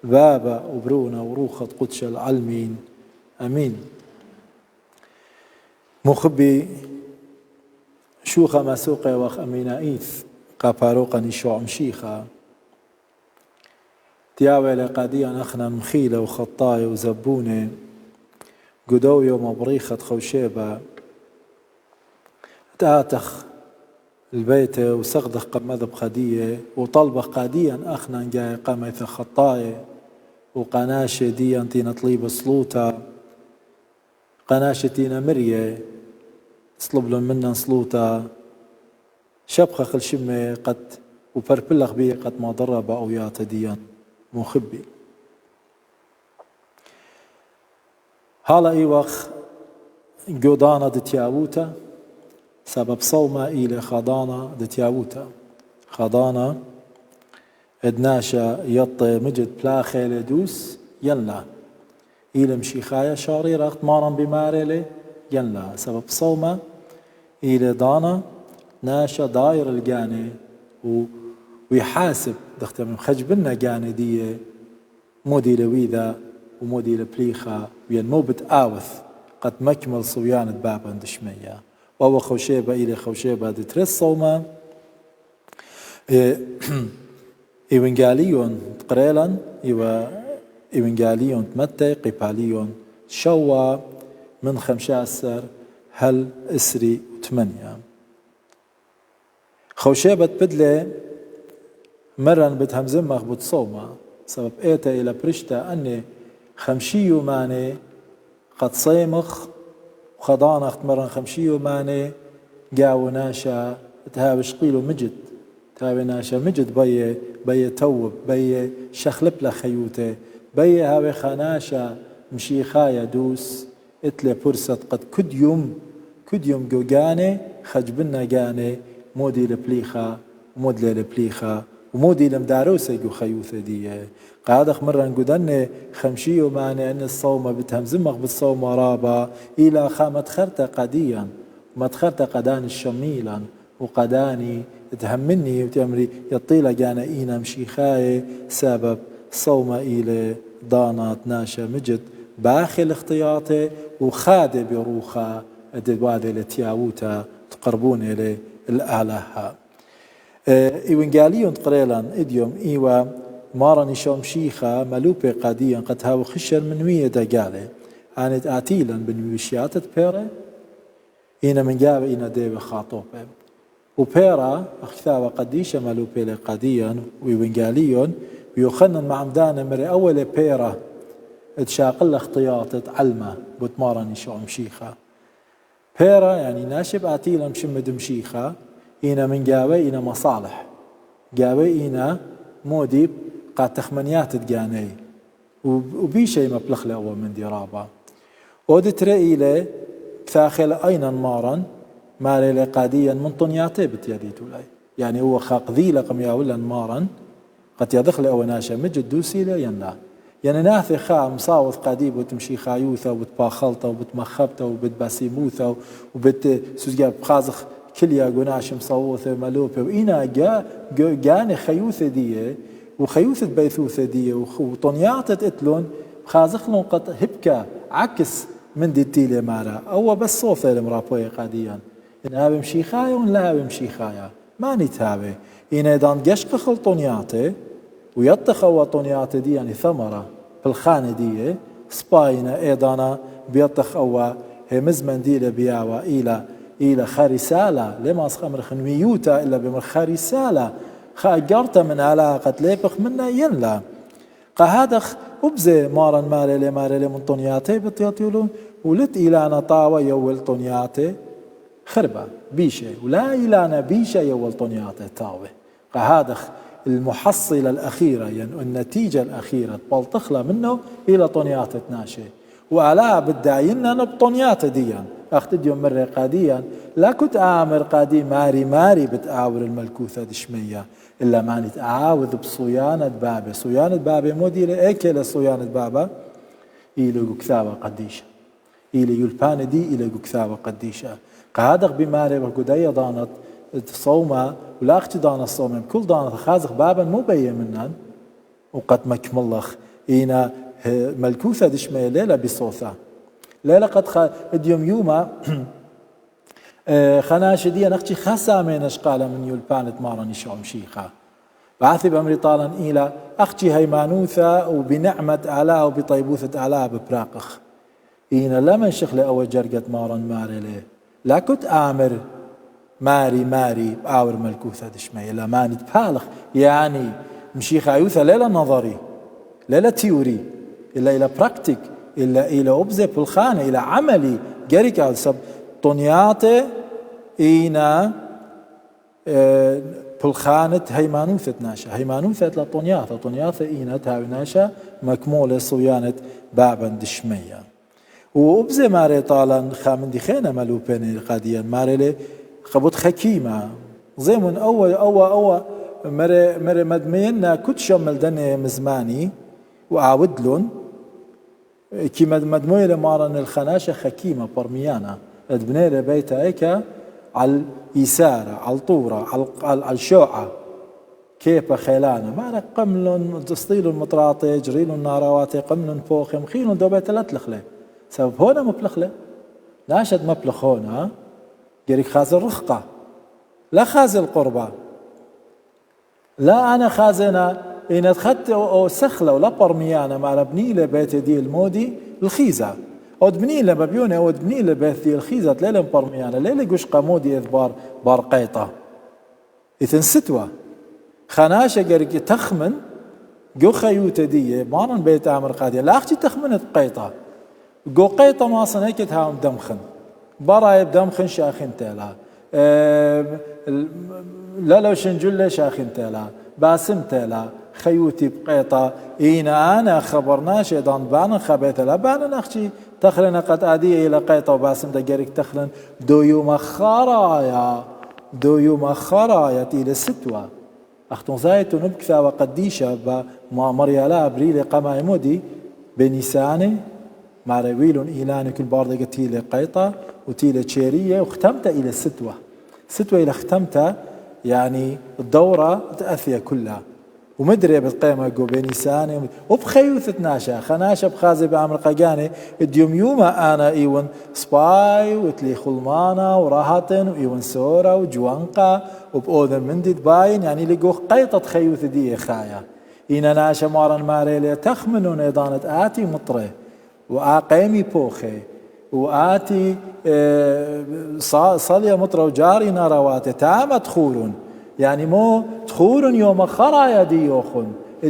بابا وبرونا وروخة قدش العلمين أمين. مخبي شوخة مسوقة وخ أمينائيث قاباروقا نشوع مشيخة تياوي لقاديا أخنا مخيلة وخطاية وزبونة قدوية ومبريخة خوشيبة تاتخ البيت وسغدخ قمذ بخدية وطلبخ قاديا أخنا جاي قاميث خطاية وقناشة دي انتي نطليب صلوتا قناشة تينا مرية تصلب لهم منا صلوتا شبخة خل شمي قد وبربلغ بيه قد ما ضرب أوياتا ديان مخبي هالا ايوخ جودانا دتياوتا سبب صوما إلى خضانا دتياوتا خضانا ادناشا يط مجد بلاخي لدوس يلا إلى مشيخايا شاري رغت مارن بمارلي يلا سبب صوما إلى دانا ناشا داير الجاني ويحاسب دخت من خجبنا جاني دي مودي لويذا ومودي لبليخا وين مو بتآوث قد مكمل صويان بابا دشمية وهو خوشيبة إلى خوشيبة دي ترس صوما إيوانجاليون تقريلا إيوانجاليون تمتي قباليون شوا من 15 هل إسري 8 خوشيبة بدلي مرن بتهمزمخ بتصوما سبب إيتا إلى برشتا أني خمشيو ماني قد صيمخ وخضانخ مرن خمشيو ماني قاو ناشا تهاوش قيلو مجد تهاوي ناشا مجد بي توب بي شخلب لخيوته بي هاوي خاناشا مشيخايا دوس اتلي برسط قد كد يوم جوجاني خجبنا جاني مودي لبليخا ومودي لبليخا ومودي لمداروسة جو خيوثة دي قادخ مرة نقودن خمشي ومعنى أن الصومة بتهمزمخ بالصوم رابا إلى خامت خرت قديا وما تخرت قداني الشميلا وقداني تهمني وتأمري يطيل جانا إينا مشيخاي سبب صومة إلى دانا تناشا مجد باخل اختياطي وخادي بروخا الدوادي لتياوتا تقربون إلى الأعلاها إيوانجاليون تقريلا إديوم إيوا مارني شوم شيخة ملوبة قاديا قد هاو خشر من وية دقالة عانت آتيلا بنويشيات بيرا إينا من جاب إينا ديبه خاطوبة وبيرا أخثاوة قديشة ملوبة لقاديا وإيوانجاليون ويخنن مع مدانا مري أول بيرا تشاقل اختياطة علمة بتمارني شوم شيخة بيرا يعني ناشب آتيلا مشمد مشيخة إينا من جاوي إينا مصالح جاوي إينا موديب قاد تخمنيات تجاني وبيشي مبلخ له أول من ديرابا ودت رئيلة ثاخل أينا مارا ماري قاديا من طنياتي بتياديتو لاي يعني هو خاق ذي لقم ياولا مارا قد يدخل أو ناشا مجد دوسي لا ينلا يعني ناثي خا مصاوث قديب وتمشي خايوثة وبتباخلطة وبتمخبتة وبتباسيموثة وبتسوزجاب بخازخ كليا قناش مصوثة ملوبة وإنا جاني خيوثة دي وخيوثة بيثوثة دي وطنياتة اتلون بخازخلون قد هبكة عكس من دي التيلي مارا أو بس صوفة المرابوية قاديا إن هابي مشيخايا ولا هابي مشيخايا ما نتهابي إنا دان قشق خل طنياتة ويتخوى طنياتة دي يعني ثمرة بالخانة دي سباينا ايضانا بيتخوى هي مزمن دي لبياوة إلى خارسالة لما أصخمر خنويوتا إلا بمر خارسالة خاقرت من علاقة ليبخ منا ينلا قهادخ أبزي مارا ماري من طنياتي بطيطيولون ولت إلانا طاوة يول طنياتي خربة بيشي ولا إلانا بيشي يول طنياتي طاوة قهادخ المحصلة الأخيرة يعني النتيجة الأخيرة تبلتخلى منه إلى طنياتي تناشي وعلا بداينا نبطنيات ديان أخذت يوم مرة قاديا لا كنت آمر قادي ماري بتآور الملكوثة دشمية إلا ما نتعاوذ بصيانة بابه صيانة بابه مودي لأكل صيانة بابه إلى كثابة قديشة إلى يلبان دي إلى كثابة قديشة قادق بماري وقدية ضانت صومة ولا أختي ضانت صومة كل ضانت خازق بابا مو بي منن وقد مكملخ إينا ملكوثة دشمية ليلة بصوثة ليلة قد اديوم يوما خناش دي نختي خسا من اشقال من يلبانت مارن يشوم شيخا بعثب امري طالا إلى اختي هيمانوثة وبنعمة علاء وبطيبوثة علاء ببراقخ إينا لما شخلي أول جرقة مارن ماري ليه لا كنت آمر ماري بآور ملكوثة دشمية لا ما نتبالغ يعني مشيخ عيوثة ليلة نظري ليلة تيوري إلا إلى براكتيك إلى أبزي بالخانة إلى عملي جريك على سب طنياتي إينا بالخانة هيمانوثة ناشا هيمانوثة طنياثة إينا تاوي ناشا مكمولة صويانة بابا دشمية وأبزي ماري طالا خامن دي خينا ملوبيني قاديا ماري لي خبط خكيمة زي من أول مري مدمينا كنت شمل دني مزماني وعاودلون كي مدموية لمارن الخناشة خكيمة برميانا ادبنيري بيتا ايكا على الإسارة على الطورة على الشوعة كيف خيلانا مارك قملون تصطيلون مطراطي جريلون نارواتي قملون فوخي مخيلون دوبيت لا تلخلي سبب هنا مبلخلي ناشد مبلخ هنا قريك خاز الرخقة لا خاز القربة لا أنا خازنا إن أدخلت أو سخلة ولا برميانة مع ربني لبيت دي المودي الخيزة أو دبني لببيونة أو دبني لبيت دي الخيزة ليلة برميانة ليلة قش قمودي إذبار بارقيطة إذن ستوى خناشة قريك تخمن جو خيوتة دي مارن بيت عمر قادية لا أختي تخمنت قيطة جو قيطة ما صنعكت هاهم دمخن براي بدمخن شاخن تالا لا لو شنجلة شاخن تالا باسم تالا خيوتي بقيطة إينا أنا خبرناش إذن بانا خبيت لا بانا نخشي تخلن قد أدي إلى قيطة وباسم دقيرك تخلن دو يوم خرايا إلى ستوى أختن زايت نبكثا وقديشة مريالا بريل قما يمودي بنيساني مع رويل إيلاني كل باردقة تيلة قيطة وتيلة تشيرية وختمت إلى الستوى إلى ختمت يعني الدورة تأثية كلها ومدري بالقيمة جو بنيساني وبخيوثة ناشا خناشا بخازي بعمر قاقاني اليوم يوما أنا إيون سباي وتلي خلمانا وراهاتن وإيون سورا وجوانقا وبأوذن مندي باين يعني لقوه قيطة خيوثة دي خايا إينا ناشا مارن ماريليا تخمنون إيضانة آتي مطري وآقيمي بوخي وآتي صليا مطرة وجاري نارواتي تاما تخورون يعني مو تخورون يوم خرايا دي يوخن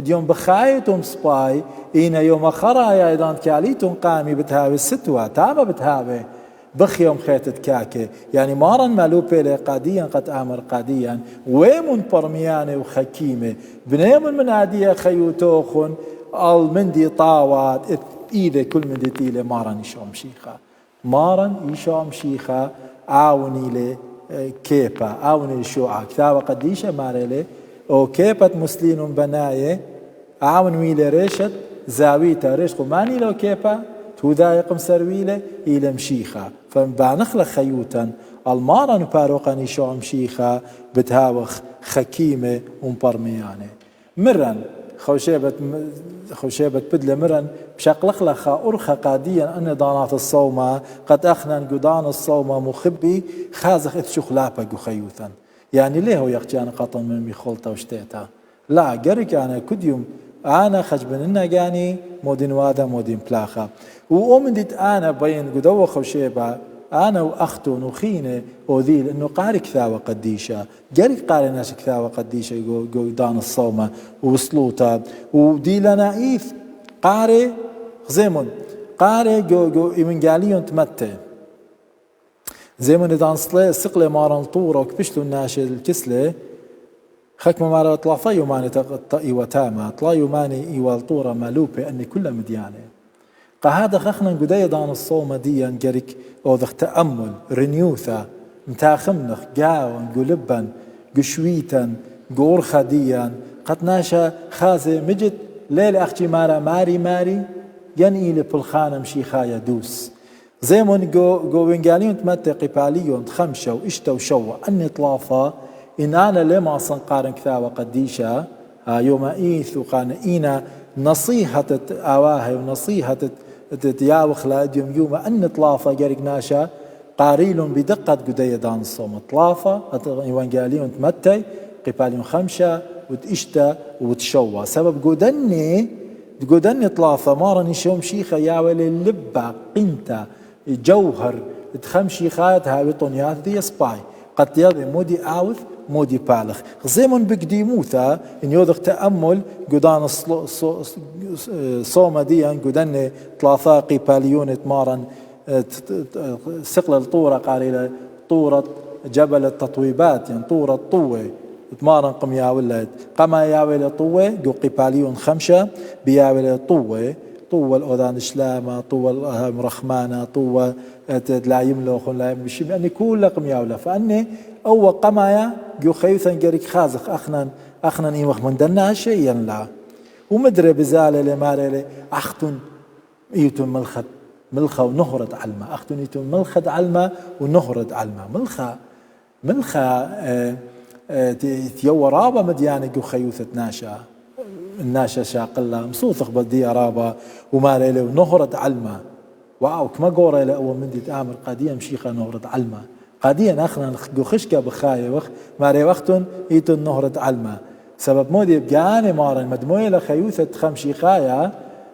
يوم بخايتم سباي إينا يوم خرايا إذا كاليتم قامي بتهاوي الستوى تاما بتهاوي بخ يوم خيتت كاكي يعني مارن مالوبي قاديا قد آمر قاديا ويمن برمياني وخكيمة بنيمن من عادية خيوتوخن المندي طاوات إيدي كل من ديتيلي مارن يشوم شيخا عاوني لي كيبا عاوني شوعة كتابة قديشة ماريلي او كيبت مسلين بناية عاون ويلي ريشت زاويتا ريش قماني لو كيبا تودا يقم سرويلي إلى مشيخا فبعنخلق خيوتا المارن باروقا يشوم شيخا بتهاوخ خكيمة ومبرمياني مرن خوشيبت بدل مرن بشقلق لخا أرخى قاديا أن دانات الصومة قد أخنن قدان الصومة مخبي خازخ إتشوخ لابا خيوثا يعني ليه هو يختي أنا قطن من ميخولتا وشتيتا لا قرك أنا كديوم أنا خجبننا يعني مودين وادا مودين بلاخا وأمن ديت أنا بين قدوة خوشيبة أنا وأختو نخينة وذيل إنه قاري كثاوة قديشة جاري قاري ناس كثاوة قديشة جو دان الصومة ووصلوتا ودي لنا إيث قاري زيمون قاري جو إيمنجاليون تمتع زيمون دان سقلة مارن طورة وكبشتو الناشي الكسلة خك مارا طلافا يوماني تقطئي وتاما طلا يوماني إيوال طورة مالوبة أني كل مديانة قهذا خخنا قدايا دان الصومة ديا جريك أو ذخ تأمل رنيوثا متاخمنخ قاون قلبا قشويتا قورخا ديا قد ناشا خازي مجد ليل أختي مارا ماري ين إلي بالخانة مشي خايا دوس زي من جو وينقاليون تمتى قباليون تخمشة وإشتا وشوة أني طلافة إن أنا لما صنقارن كثاوة قديشة يوم إيث وقان إينا نصيحة آواهي ونصيحة تياوخ لا ديوم يوما أن طلافة جارك ناشا قاريل بدقة قدية دان الصوم طلافة إيوانجاليون تمتي قباليون خمسة وتشتا وتشوى سبب قدني طلافة مارني شوم شيخة ياولي اللبة قيمتا جوهر تخم شيخات هاوي طنيات دي سباي قد يضي مودي آوث مودي بالغ زيمون بقديموثا إن يوضخ تأمل قدان صومة ديان قدني طلافة قباليون تمارن سقل الطورة قاريلة طورة جبل التطويبات يعني طورة طوة تمارن قم ياولد قما ياولد طوة جو قباليون خمسة بياولد طوة الأذان شلامة طوة مرخمانة طوة لا يملخ لا يمشي يعني كل قم ياولد فأني أو قمايا جو خيوثا جريك خازق أخنا يمخ من دنا شيئا لا ومدري بزالة لماري أختن إيتم ملخة ونهرة علمة أختن إيتم ملخة علمة ونهرة علمة ملخة تيو رابا مديانة جو خيوثة الناشا شاقلة مصوثخ بدي رابا وماري له ونهرة علمة واو كما قوري له أول من دي تآمر قاديا مشيخة نهرة علمة قاديا أخنا جو خشكة بخاية وخ ماري وقتن إيتم نهرة علمة سبب مودي بجاني مارن مدموية لخيوثة خمشي خايا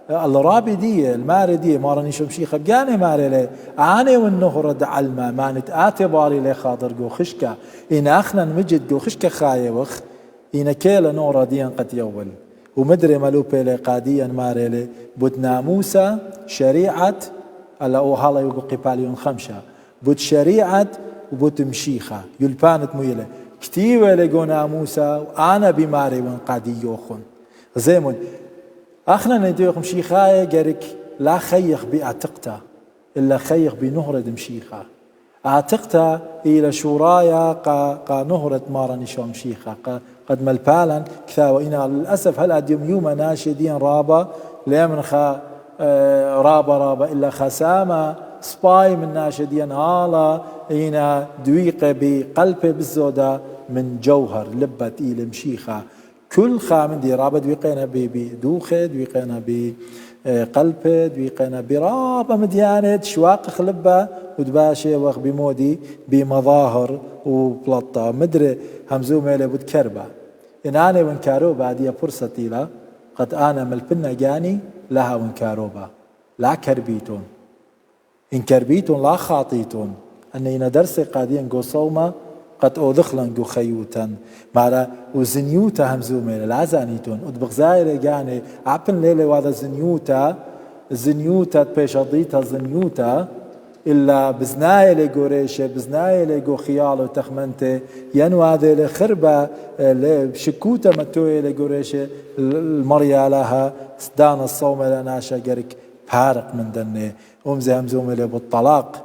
الرابي دي الماري دي مارني شمشيخة بجاني ماري لي عاني والنهر علمة ما نتآتباري لي خاطر جو خشكة إن أخنا نمجد جو خشكة خايا وخ إن كيلا نورا ديان قد يول ومدري ملوبي لي قاديا ماري لي بود ناموسة شريعة ألا أوهالا يقو قباليون خمسة بود شريعة وبود مشيخة يلبانت مويلة كتيبة لقو ناموسة وأنا بماري وان قادي يوخون زيمون أخنا نديوخ مشيخايا جارك لا خيخ بأعتقتا إلا خيخ بنهرة مشيخة أعتقتا إلى شورايا قا نهرة مارني شو مشيخة قد ملبالا كذا وإنا للأسف هل أديم يوم ناشدين رابا ليمن خا رابا إلا خسامة سباي من ناشدين هالا هنا دويقة بقلبه بالزودة من جوهر لبة إلى مشيخة كل خامن دي رابط دويقينا بدوخة دويقينا بقلبه دويقينا برابة مديانة شواق خلبة ودباشة وخ بمودي بمظاهر وبلطة مدري همزو ميلي بود كربة إن أنا وانكارو بعدية فرصة لا قد أنا ملبنا جاني لها وانكاروبا لا كربيتون إن كربيتون لا خاطيتون أننا درسي قادين قو صومة قد أودخلن جو خيوتا مالا وزنيوتا همزو ميلا العزانيتون ودبغ زايري يعني عبن ليلي وهذا زنيوتا تبيشضيتا زنيوتا إلا بزنايا لقوريشة بزنايا لقو خيال وتخمنتي ينو هذا لخربة شكوتا متوية لقوريشة المريا لها سدان الصومة لناشا قرك بارق من دني ومزي همزو ميلا بالطلاق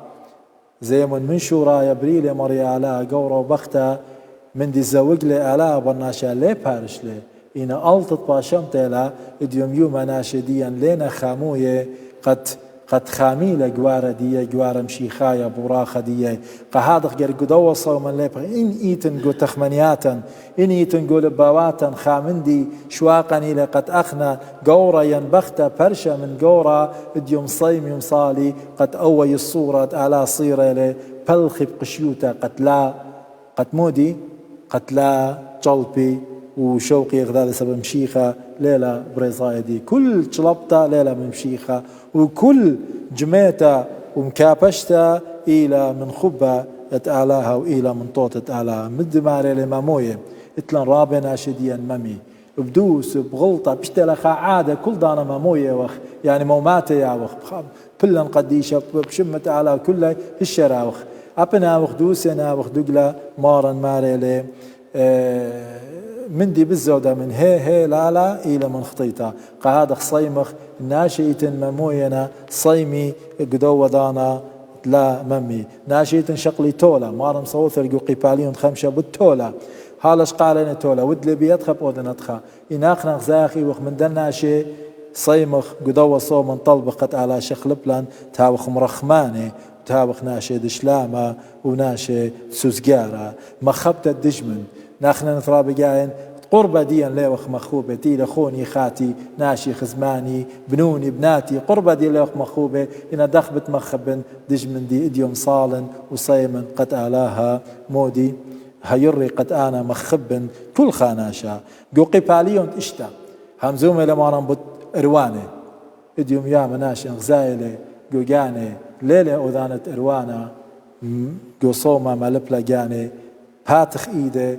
زي من شورا يبريل مريا لا قورا وبختا من دي زوج لي الا برناشا لي بارش لي إن ألطت باشمت لا اديوم يوم ناشديا لنا خاموية قد خاميلة جوارة دي جوارة مشيخايا براخة دي قهادخ جر قدوة صوما ليبغ إن إيتن قو تخمنياتا إن إيتن قو لباواتا خامندي شواقني لقد أخنا قورة ينبختا برشا من قورة اديوم صيم يوم صالي قد أوي الصورة على صيرة لي بلخي بقشيوتا قد مودي قد لا جلبي وشوقي غدال سبب مشيخة ليلة بريزايدي كل شلبتا ليلة من مشيخة وكل جميتا ومكابشتا إلى من خبة اتعلاها وإلى من طوط اتعلاها مد ماري لماموية اتلن رابي ناشديا ممي بدوس بغلطة بشتلخا عادة كل دانا ماموية وخ يعني موماتي يا وخ كلن قديشة بشمت على كل الشرا وخ أبنا وخ دوسنا وخ دقلا مارن ماري لي من دي بالزودة من هي لا إلى من خطيطة قهادخ صيمخ ناشئة مموينا صيمي قدو ودانا لا ممي ناشئة شقلي تولا مارم صوثر قو قباليون خمشة بالتولا هالش قالنا تولا ودلي بيدخب ودنتخا إناخنا زاخي وخ من دن ناشئ صيمخ قدو صوم طلبقت على شخلبلان تاوخ مرخماني تاوخ ناشئ دشلامة وناشئ سوزجارة مخبت الدجمن ناخنا نثراب جاين قربة ديا ليوخ مخوبة تيلا خوني خاتي ناشي خزماني بنوني بناتي قربة دي ليوخ مخوبة إن دخبت مخبن دج من دي إديوم صالن وصيمن قد آلاها مودي هيري قد آنا مخبن كل خاناشا قوقي باليون اشتا همزوم لما رنبط إرواني إديوم يا مناشي غزايلة قوقاني ليلة أذانت إروانا قوصوما ملبلقاني باتخ إيدي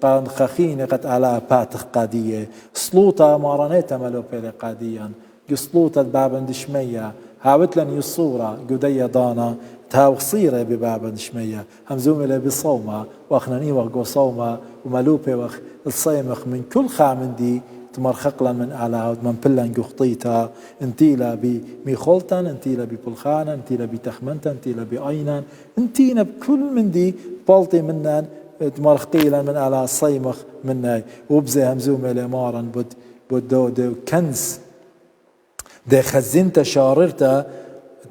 قان خخيني قد على باتخ قادية سلوطة مارانيتا ملو بيلي قاديا سلوطة بابن دشمية هاوت لن يصورة قدية دانا تاو صيرة ببابن دشمية همزومي لي بصومة واخناني وقو صومة وملوبي وخ الصيمخ من كل خامن دي تمرخقلا من أعلى من بلن قخطيتا انتيلا بميخولتن انتيلا ببلخانا انتيلا بتخمنتا انتيلا بأينا انتينا بكل من دي بالتي منن تمرخقيلا من على الصيمخ مناي وبزي همزومي لمارا بود كنز دي خزنت شاررتا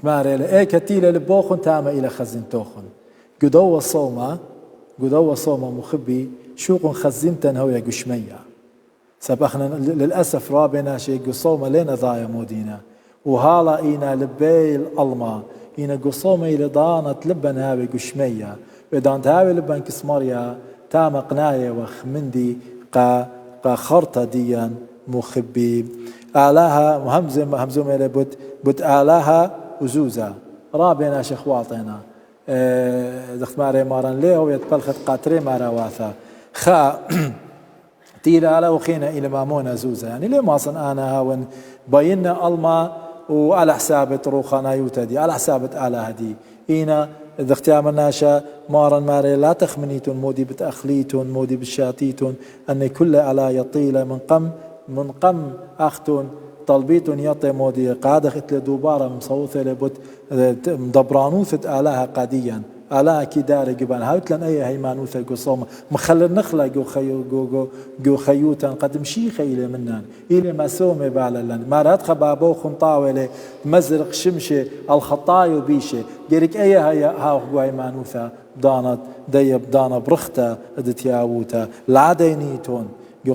تماري لأي كتيلة لبوخن تاما إلى خزنتوخن قدوة صومة مخبي شوقن خزنتن هو يا قشمية سبخنا للأسف رابنا شيء قصومة لنا ضايا مودينا وهالا إينا لبي الألما إينا قصومة إلى دانت لبن هاوي قشمية بدان تهاوي لبن كسماريا تاما قناية وخمندي قا خرطة ديا مخبي آلاها همزومة إلى بد آلاها وزوزة رابنا شخواطينا دخت ماري مارن ليه ويتبلخت قاتري مارا واثا خا تيلا على وخينا إلى مامونا زوزة يعني ليه ما أصلا أنا هون باينا ألما وعلى حسابة روخانا يوتدي على حسابة على هدي إينا إذا اختيام الناشا مارا ماري لا تخمنيتون مودي بتأخليتون مودي بشاتيتون أن كل على يطيلة من قم أختون طلبيتون يطي مودي قادة ختل دوبارة مصوثة لبت مدبرانوثة آلاها قاديا آلاها كداري قبان هاوتلن أي هيمانوثة قصومة مخلل نخلة جو خيوتا قد مشيخة إلي منان إلي مسومة بعللن ما رادخ بابو خنطاولة مزرق شمشة الخطايو بيشة جيرك أي هاوخ جو هيمانوثة دانت ديب دانا برختة ادتياووتا العدينيتون جو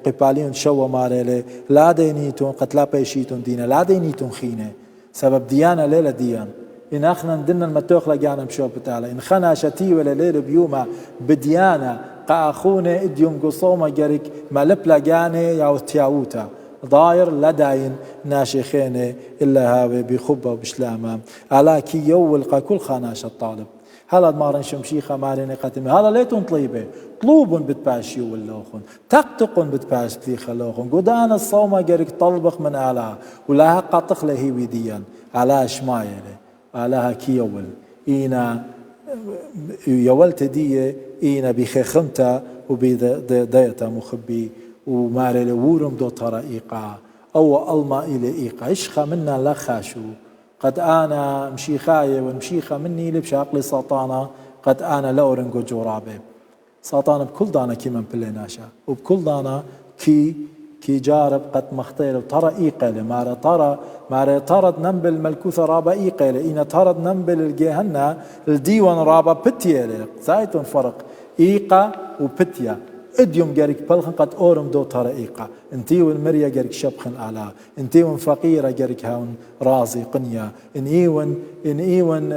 قباليون شو ماريلي لا دينيتون قتلا بيشيتون دينا لا دينيتون خينة سبب ديانا ليلة ديان إن أخنا ندنا المتوخ لقانا مشوب بتاعلا إن خنا شتي ولا ليلة بيوما بديانا قاخونا إديوم قصوما جريك ملب لقانا ياو تياوتا ضاير لداين ناشيخين إلا هاوي بخبة وبشلامة على كي يولقى كل خاناش الطالب هلا مارن شمشيخة مارن قاتمة هلا ليتون طليبة طلوبون بتباشي واللوخن تقتقون بتباش تليخ اللوخن قدان الصومة جريك طلبخ من آلها ولا قاطخ له وديا على شمايله علىها كيول إينا يولت دي إينا بخخمتا وبدايتا مخبي وماري لورم دو ترى إيقا أو ألما إلي إيقا إشخا منا لا خاشو قد أنا مشيخاية ومشيخة مني لبشاقلي ساطانا قد أنا لأورنقو جورابي ساطانا بكل دانا كي من بليناشا وبكل دانا كي جارب قد مختير ترى إيقالة مارا ترد نمبل ملكوثة رابا إيقالة إنا ترد نمبل الجهنة الديوان رابا بتيالة زايتون فرق إيقا وبتيا اديوم جارك بلخن قد أورم دو ترى إيقا انتي والمريا جارك شبخن على انتي فقيرة جارك هون رازي قنيا ان ايون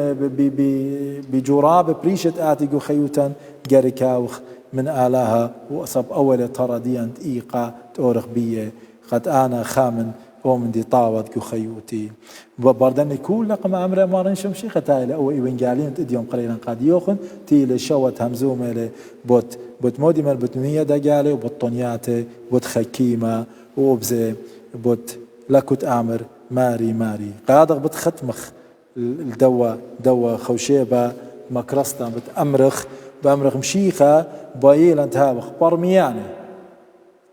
بجراب بريشت آتيقو خيوتا جارك هاوخ من آلاها وأصب أول ترى ديانت إيقا تورخ بيه قد أنا خامن ومن دي طاوت كو خيوتي بردني كل لقم أمره مارن شمشيخة تايلة أو إيوان قالين تديهم قليلا قد يوخن تيلي شوت همزومة بوت مودي مال بوتمية دا قالي وبطنياتي بوت خكيمة وبزي بوت لكوت أمر ماري قادق بتختمخ الدوا خوشيبة مكرستا بتأمرخ بأمرخ مشيخة بايلان تهابخ برمياني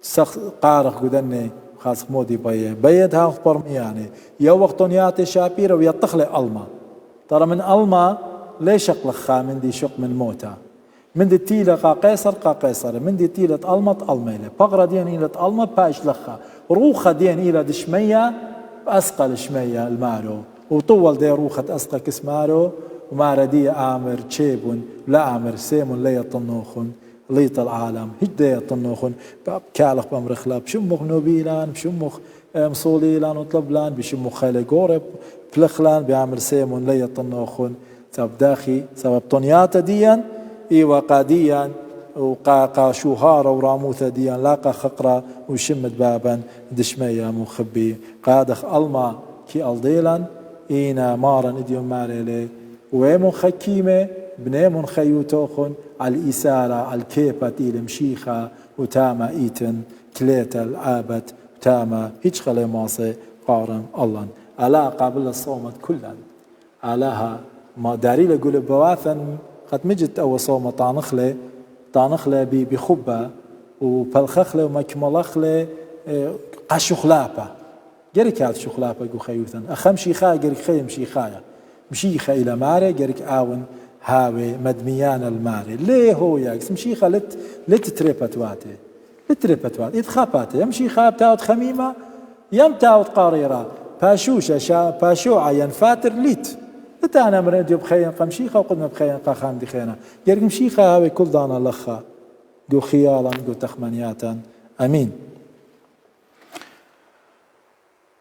سخ قارخ قدني خاص مودي بيد هاخ برمياني يو وقتنياتي شابيرة ويطخلي ألما ترى من ألما ليش شق لخا من دي شق من موتا من دي تيلة قيصر من دي تيلة ألميلة بقرة دين إلى ألما باش لخا روخة دين إلى دشمية أسقل شمية المارو وطول دي روخة أسقل كسمارو ومارا دي آمر تشيبون لا آمر سيمون لا يطنوخون ليط العالم هجدة طنوخن كالخ بمرخلا بشمخ نوبيلان بشمخ مصوليلان وطلبلان بشمخ خيلي قورب بلخلان بيعمل سيمون لي طنوخن سبب داخي سبب طنياتا ديا ايوا قاديا وقاقا شوهارة وراموثة ديا لاقا خقرة وشمت بابا دشمية مخبي قادخ ألما كي ألديلان إينا مارا نديون ماريلي ويمون خكيمة بنيمون خيوتوخن على الإسارة على الكيبة إلى مشيخة وتاما إيتن كليتا العابت وتاما هيج خلي ماسي قارن الله ألا قابل الصومت كلا ألاها ما داري لقول بواثن قد مجد أو صومة طانخلة بخبة وبالخخلة ومكملخلة قشخلابة جريك هذا شخلابة جو خيوثن أخم شيخايا جريك خيم شيخايا مشيخة إلى ماري جريك آون هاوي مدميان الماري ليه هو ياكس مشيخة لت تريبتواتي لتريبتواتي إتخاباتي يمشي خاب تاوت خميمة يم تاوت قاريرة باشوشة باشوعة ينفاتر ليت لتانا مريديو بخيين قمشيخة وقدنا بخيين قاخام دي خينا جريك مشيخة هاوي كل دانا لخا جو خيالا جو تخمنياتا أمين.